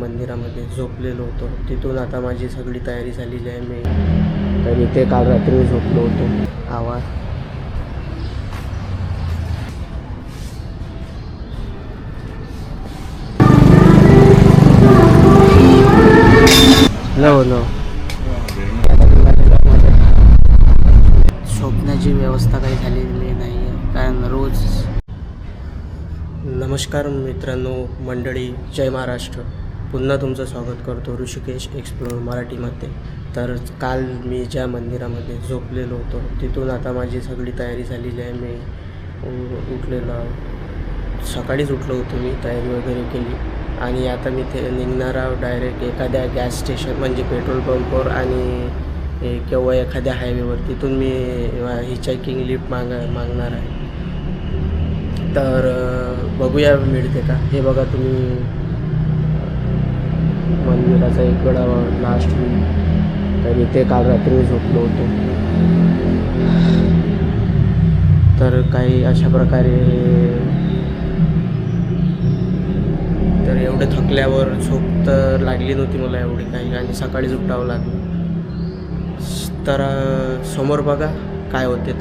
मंदिरामध्ये झोपलेलो होतो. तिथून आता माझी सगळी तयारी झालेली आहे. मी तर इथे काल रात्री झोपलो होतो. आवाज नो झोपण्याची व्यवस्था काही झालेली नाही आहे, कारण रोज. नमस्कार मित्रांनो, मंडळी, जय महाराष्ट्र. पुन्हा तुमचं स्वागत करतो ऋषिकेश एक्सप्लोर मराठीमध्ये. तर काल मी ज्या मंदिरामध्ये झोपलेलो होतो तिथून आता माझी सगळी तयारी झालेली आहे. मी उठलेलो, सकाळीच उठलो होतो. मी तयारी वगैरे केली आणि आता मी ते निघणार आहोत डायरेक्ट एखाद्या गॅस स्टेशन म्हणजे पेट्रोल पंपवर आणि किंवा एखाद्या हायवेवर. तिथून मी हिचायकिंग लिफ्ट मागणार आहे. तर बघूया मिळते का. हे बघा तुम्ही, मंदिराचा एक गडा लास्ट व्ह्यू. तर इथे काल रात्री झोपलो होतो. तर काही अशा प्रकारे, तर एवढे थकल्यावर झोप तर लागली नव्हती मला एवढी काही, आणि सकाळीच उठावं लागलं. तर समोर बघा काय होते.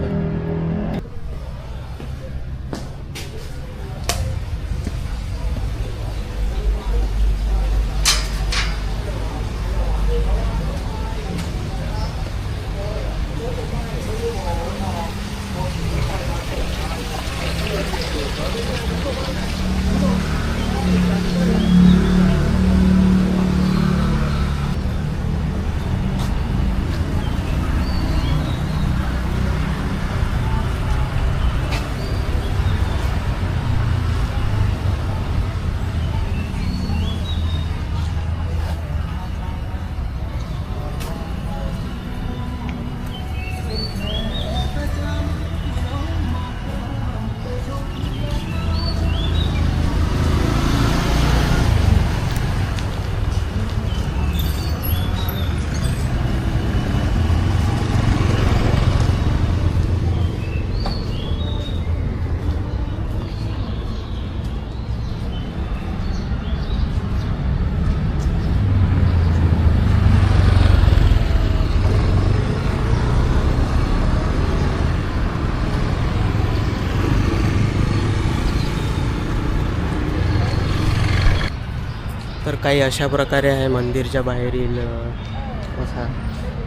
तर काही अशा प्रकारे आहे मंदिरच्या बाहेरील असा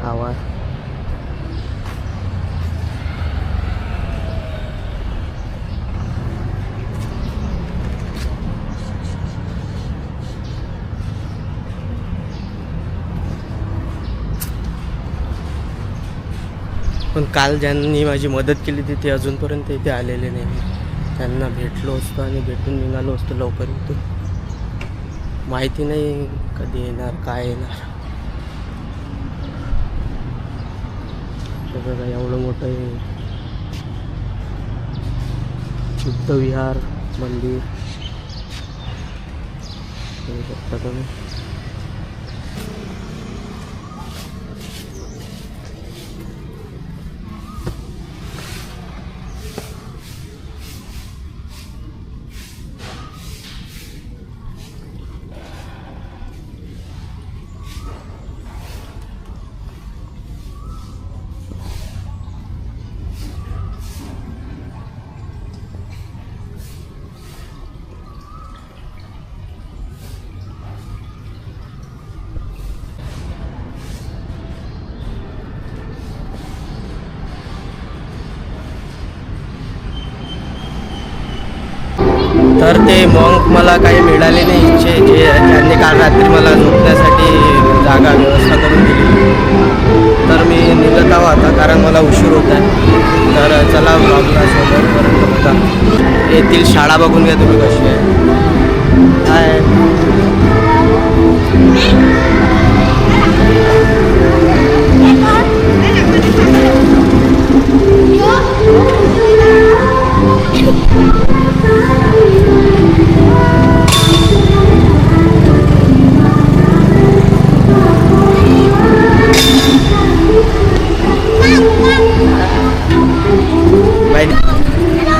आवाज. पण काल ज्यांनी माझी मदत केली ते अजूनपर्यंत इथे आलेले नाही. त्यांना भेटलो असतो आणि भेटून निघालो असतो लवकर इथून. माहिती नाही कधी येणार, काय येणार. बघा एवढं मोठं बुद्ध विहार मंदिर बघू शकता तुम्ही. तर ते मॉन्क मला काही मिळाले नाही इच्छे, जे त्यांनी काल रात्री मला झोपण्यासाठी जागा व्यवस्था करून दिली. तर मी निघत आहो आता, कारण मला उशीर होत आहे. तर चला ब्लॉगला समोरपर्यंत होता. येथील शाळा बघून घ्या तुम्ही कशी आहे. हाय,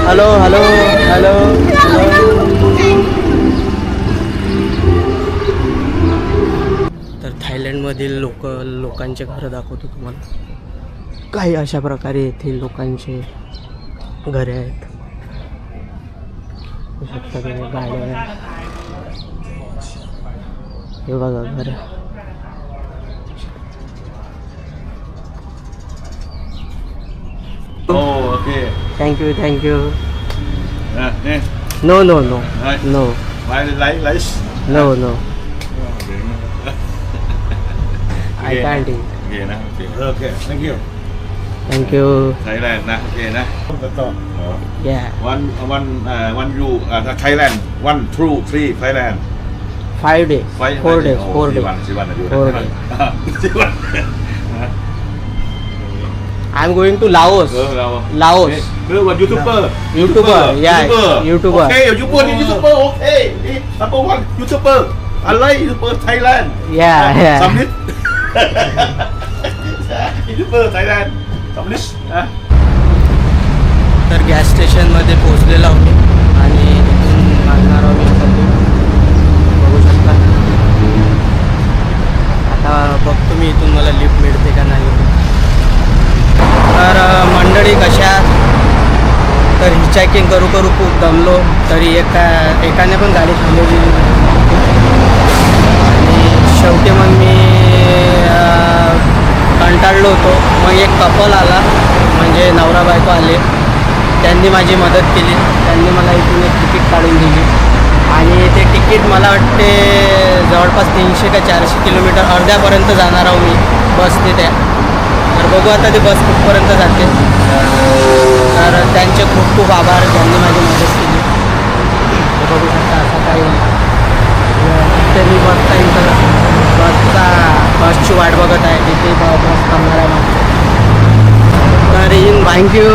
हॅलो हॅलो हॅलो हॅलो. थायलंडमधील लोकांचे घरं दाखवतो तुम्हाला. काही अशा प्रकारे येथील लोकांचे घरे आहेत. बघू शकता तुम्ही गाड्या आहेत. हे बघा घर. Oh, okay. Thank you. Eh, no no lice. No I can't eat. Okay, nah. Okay, thank you. Thank you. Thailand, nah. Okay, nah. Yeah. One you, Thailand. 1, 2, 3, Thailand. 5 days. 4 days. 4 days. 4 days. I'm going to Laos. Laos. What YouTuber? YouTuber, yeah, YouTuber. Okay, YouTuber. Okay, number 1 YouTuber. I like YouTuber Thailand. Yeah. Samlit. YouTuber Thailand. Samlit. तर gas स्टेशनमध्ये पोहोचलेलो आहोत मी आणि इथून मागणार आहोत मी सध्या. बघू शकता. आता बघतो मी इथून मला लिफ्ट मिळते का नाही. तर मंडळी कशा, तर हिचॅकिंग करू खूप दमलो. तरी एकाने पण गाडी थांबवलेली आणि शेवटी मग मी कंटाळलो होतो. मग एक कपल आला, म्हणजे नवरा बायको आले. त्यांनी माझी मदत केली. त्यांनी मला इथून एक तिकीट काढून दिली आणि ते तिकीट मला वाटते जवळपास 300 का 400 किलोमीटर अर्ध्यापर्यंत जाणार आहो मी बसने त्या. तर बघू आता ते बस कुठपर्यंत जाते. तर त्यांचे खूप आभार, त्यांनी माझी मदत केली. बघू शकता असं काही तिथे मी बसची वाट बघत आहे. तिथे बस थांबणार आहे माझी. तर इन थँक्यू.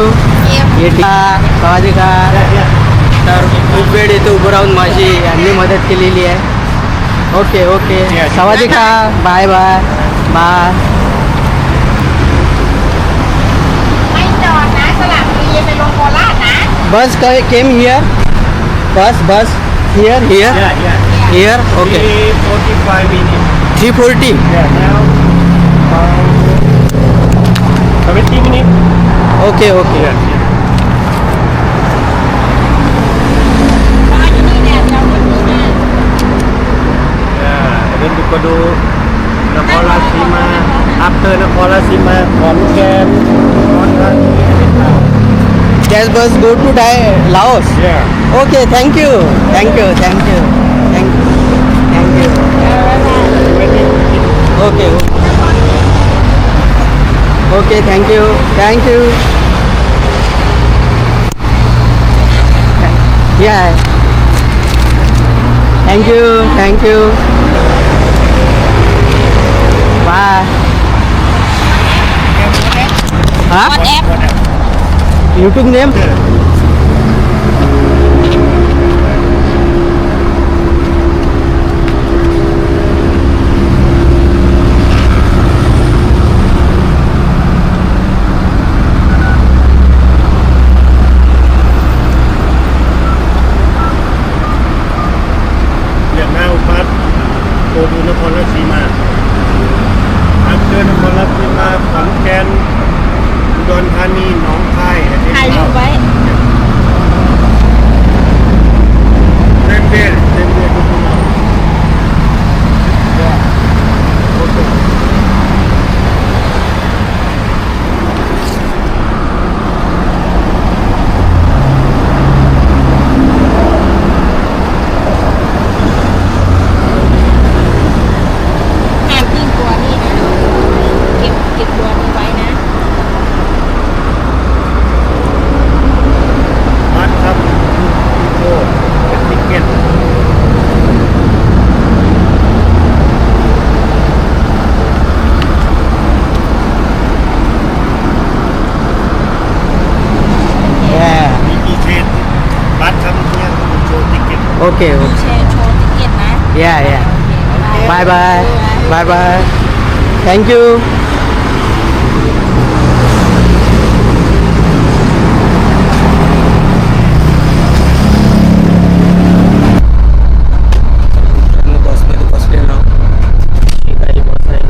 सवादी का. तर खूप वेळ इथे उभं राहून माझी यांनी मदत केलेली आहे. ओके सवादी का. Bye. Bus came here. Bus here. Okay 45 minutes. 340. Yeah, now 70 minutes. Okay Yeah, then we go to Nakhon Ratchasima. After Nakhon Ratchasima, Khon Kaen, Khon Kaen, and then This bus go to Laos. yeah. Okay, thank you. Okay, thank you. Yeah. Thank you. Bye. Huh? YouTube name? Yeah, now but go to Nakhon Ratchasima. After Nakhon Ratchasima, Khon Kaen, Udon Thani, Nong Khai, and then ถ่ายรูปไว้ Then there go to Laos. Yeah. Okay.ห้ามทิ้งตัวนี่นะเก็บตัวนี้ไว้นะ But have to go the ticket. Yeah. Ticket. But come here to show ticket. Okay. แชร์โชว์ติเก็ตนะ Yeah. Bye. Thank you. बसमध्ये बसलेलो. ही काही बस आहे.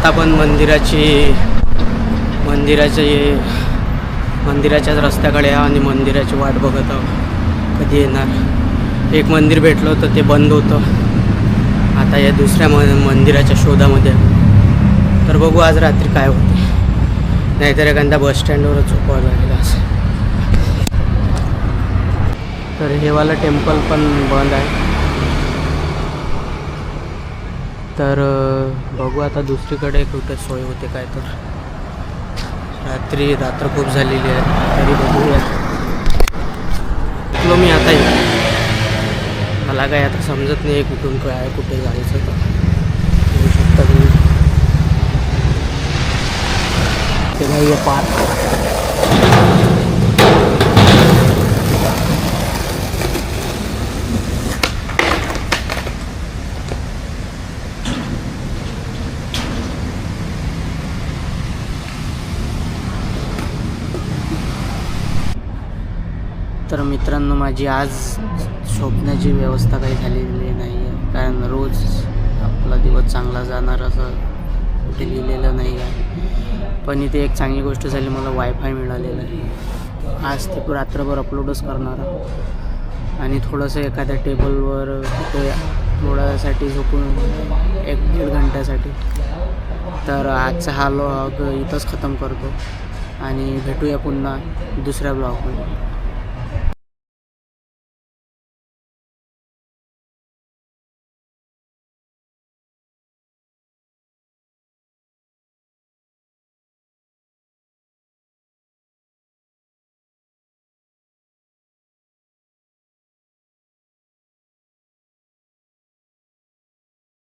आता आपण मंदिराच्याच रस्त्याकडे आहे आणि मंदिराची वाट बघत आहोत कधी येणार. एक मंदिर भेटलं होतं ते बंद होतं. आता या दुसऱ्या मंदिराच्या शोधामध्ये. तर बघू आज रात्री काय होते, नाहीतर एखाद्या बस स्टँडवरच झोपावं लागेल असं. तर हे वाला टेम्पल पण बंद आहे. तर बघू आता दुसरीकडे कुठे सोय होते काय. तर रात्र खूप झालेली आहे तरी बघूया. मी आता मला काय आता समजत नाही कुठून काय कुठे जायचं. तर येऊ शकता तुम्ही. ते नाही आहे पार्क. तर मित्रांनो, माझी आज झोपण्याची व्यवस्था काही झालेली नाही आहे, कारण रोज आपला दिवस चांगला जाणार असं कुठे लिहिलेलं नाही आहे. पण इथे एक चांगली गोष्ट झाली, मला वायफाय मिळालेलं आहे. आज ते रात्रभर अपलोडच करणार आहे आणि थोडंसं एखाद्या टेबलवर कुठे थोड्यासाठी झोपून 1-1.5 घंट्यासाठी. तर आजचा हा व्लॉग इथंच खतम करतो आणि भेटूया पुन्हा दुसऱ्या ब्लॉगमध्ये.